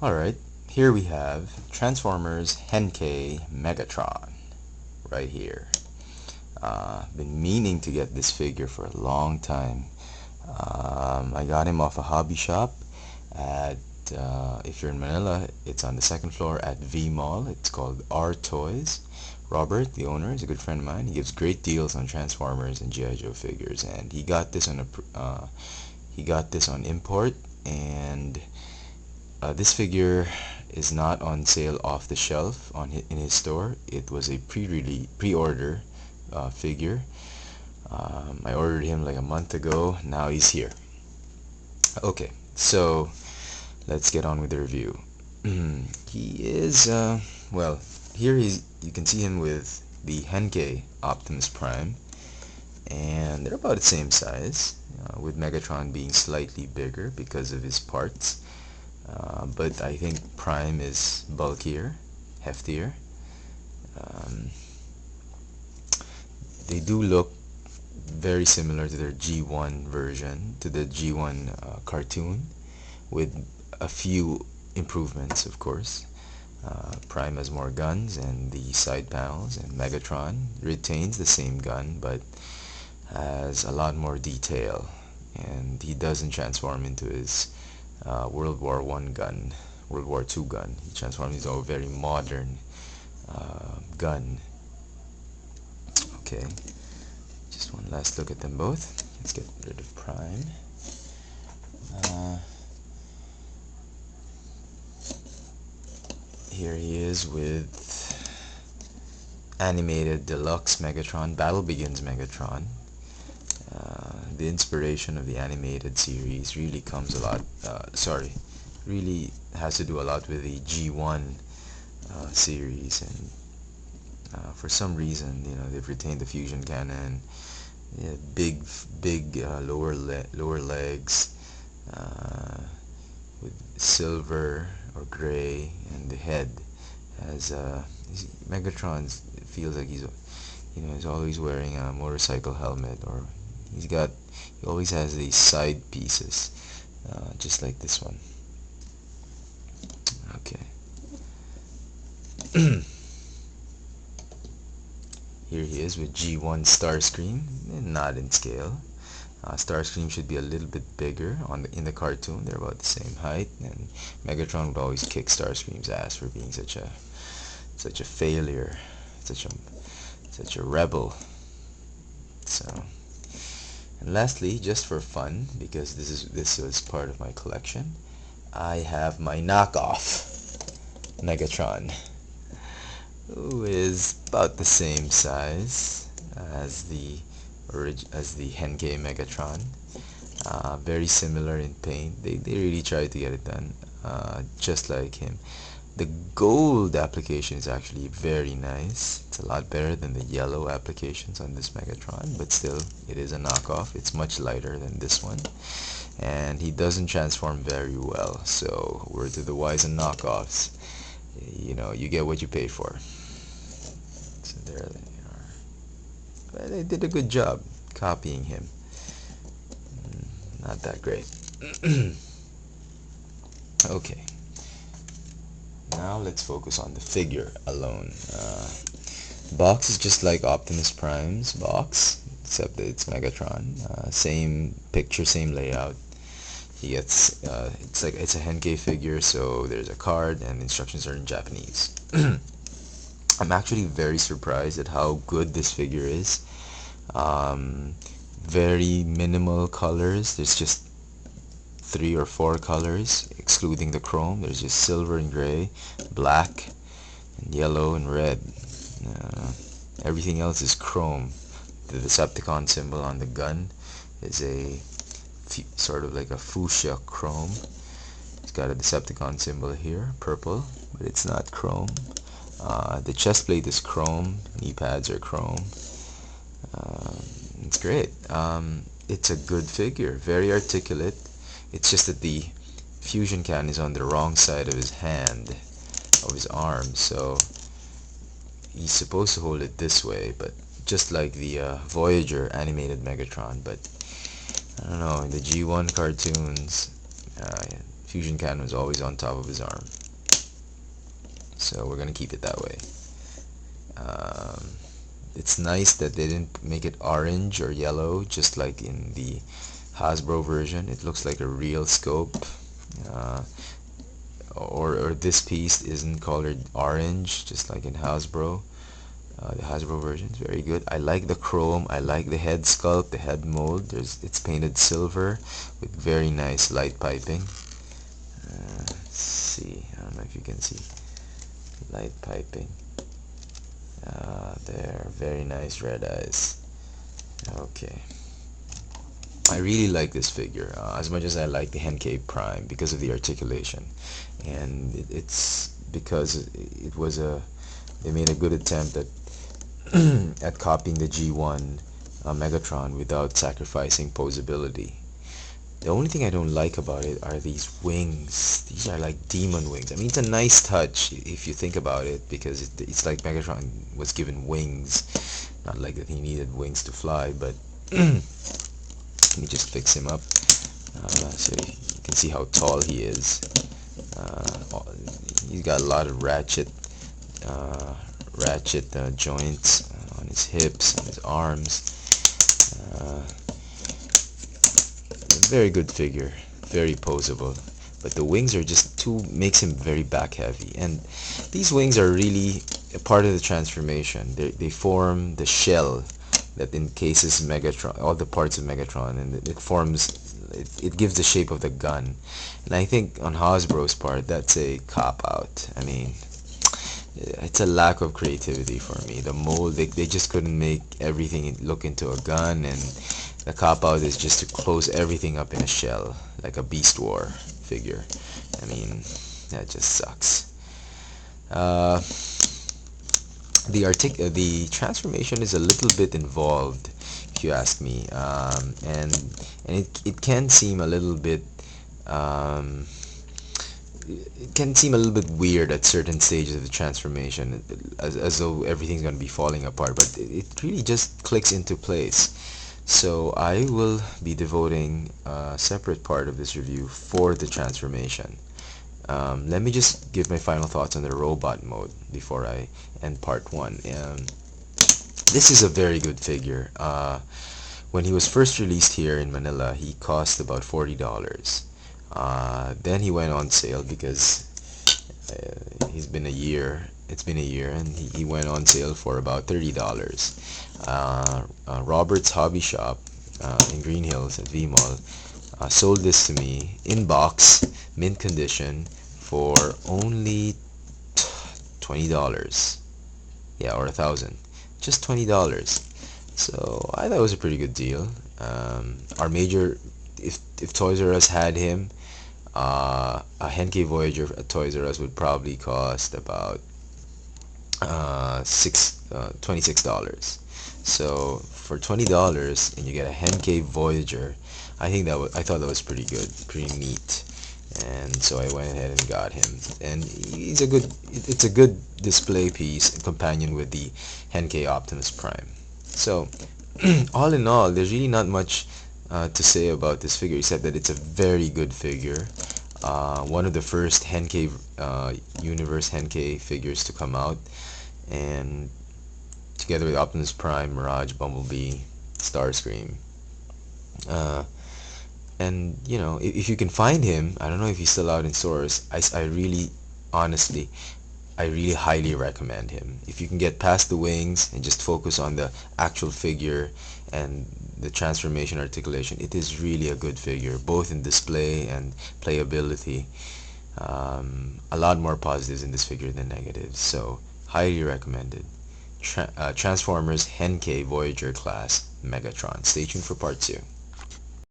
Alright, here we have Transformers Henkei Megatron right here. Been meaning to get this figure for a long time. I got him off a hobby shop at, if you're in Manila, it's on the second floor at V Mall. It's called R Toys. Robert, the owner, is a good friend of mine. He gives great deals on Transformers and G.I. Joe figures, and he got this on import, and this figure is not on sale off the shelf in his store. It was a pre-order figure. I ordered him like a month ago. Now he's here. Okay, so let's get on with the review. He is well, here you can see him with the Henkei Optimus Prime, and they're about the same size, with Megatron being slightly bigger because of his parts. But I think Prime is bulkier, heftier. They do look very similar to their G1 version, to the G1 cartoon, with a few improvements, of course. Prime has more guns and the side panels, and Megatron retains the same gun but has a lot more detail, and he doesn't transform into his World War I gun, World War II gun. He transforms into a very modern gun. Okay, just one last look at them both. Let's get rid of Prime. Here he is with animated deluxe Megatron, Battle Begins Megatron. The inspiration of the animated series really comes a lot, really has to do a lot with the G1 series, and for some reason, they've retained the fusion cannon, big lower legs, with silver or gray, and the head has Megatron feels like he's always wearing a motorcycle helmet, or he always has these side pieces, just like this one. Okay. Here he is with G1 Starscream, not in scale. Starscream should be a little bit bigger in the cartoon. They're about the same height, and Megatron would always kick Starscream's ass for being such a failure, such a rebel. So, and lastly, just for fun, because this is part of my collection, I have my knockoff Megatron, who is about the same size as the Henkei Megatron. Very similar in paint. They really tried to get it done just like him. The gold application is actually very nice. It's a lot better than the yellow applications on this Megatron, but still, it is a knockoff. It's much lighter than this one, and he doesn't transform very well. So, word to the wise and knockoffs, you get what you pay for. So there they are. But they did a good job copying him. Not that great. Okay. Now let's focus on the figure alone. Box is just like Optimus Prime's box, except that it's Megatron. Same picture, same layout. He gets it's a Henkei figure, so there's a card and instructions are in Japanese. I'm actually very surprised at how good this figure is. Very minimal colors. There's just 3 or 4 colors, excluding the chrome. There's just silver and gray, black, and yellow and red. Everything else is chrome. The Decepticon symbol on the gun is a sort of like a fuchsia chrome. It's got a Decepticon symbol here, purple, but it's not chrome. The chest plate is chrome, knee pads are chrome. It's great. It's a good figure, very articulate. It's just that the fusion cannon is on the wrong side of his hand, of his arm, so he's supposed to hold it this way, but just like the Voyager animated Megatron. But I don't know, in the G1 cartoons, fusion cannon is always on top of his arm. So we're gonna keep it that way. It's nice that they didn't make it orange or yellow, just like in the Hasbro version. It looks like a real scope. Uh, or this piece isn't colored orange, just like in Hasbro. The Hasbro version is very good. I like the chrome. I like the head sculpt, the head mold. It's painted silver with very nice light piping. Let's see. I don't know if you can see light piping. There, very nice red eyes. Okay. I really like this figure as much as I like the Henkei Prime because of the articulation, and it's because it was they made a good attempt at at copying the G1 Megatron without sacrificing posability. The only thing I don't like about it are these wings. These are like demon wings. I mean, it's a nice touch if you think about it, because it's like Megatron was given wings. Not like that he needed wings to fly, but let me just fix him up so you can see how tall he is. He's got a lot of ratchet joints on his hips, on his arms. Very good figure, very posable, but the wings are just makes him very back heavy, and these wings are really a part of the transformation. They form the shell that encases Megatron, all the parts of Megatron, and it gives the shape of the gun. And I think on Hasbro's part, that's a cop-out. I mean, it's a lack of creativity for me. The mold, they just couldn't make everything look into a gun, and the cop-out is just to close everything up in a shell, like a Beast War figure. I mean, that just sucks. The transformation is a little bit involved, if you ask me, and it can seem a little bit weird at certain stages of the transformation, as though everything's going to be falling apart, but it really just clicks into place. So I will be devoting a separate part of this review for the transformation. Let me just give my final thoughts on the robot mode before I end part 1. This is a very good figure. When he was first released here in Manila, he cost about $40. Then he went on sale because it's been a year, and he went on sale for about $30. Robert's Hobby Shop in Green Hills at V-Mall sold this to me in box, mint condition, for only $20. Yeah, or $1,000. Just $20. So I thought it was a pretty good deal. Our major, if Toys R Us had him, a Henkei Voyager at Toys R Us would probably cost about $26. So for $20 and you get a Henkei Voyager, I thought that was pretty good, pretty neat, and so I went ahead and got him. And it's a good display piece and companion with the Henkei Optimus Prime. So all in all, there's really not much to say about this figure, except that it's a very good figure. One of the first Henkei Universe Henkei figures to come out, and together with Optimus Prime, Mirage, Bumblebee, Starscream. And you know, if you can find him, I don't know if he's still out in stores. I really, honestly, I really highly recommend him. If you can get past the wings and just focus on the actual figure and the transformation articulation, it is really a good figure, both in display and playability. A lot more positives in this figure than negatives, so highly recommended. Transformers Henkei Voyager class Megatron. Stay tuned for part 2.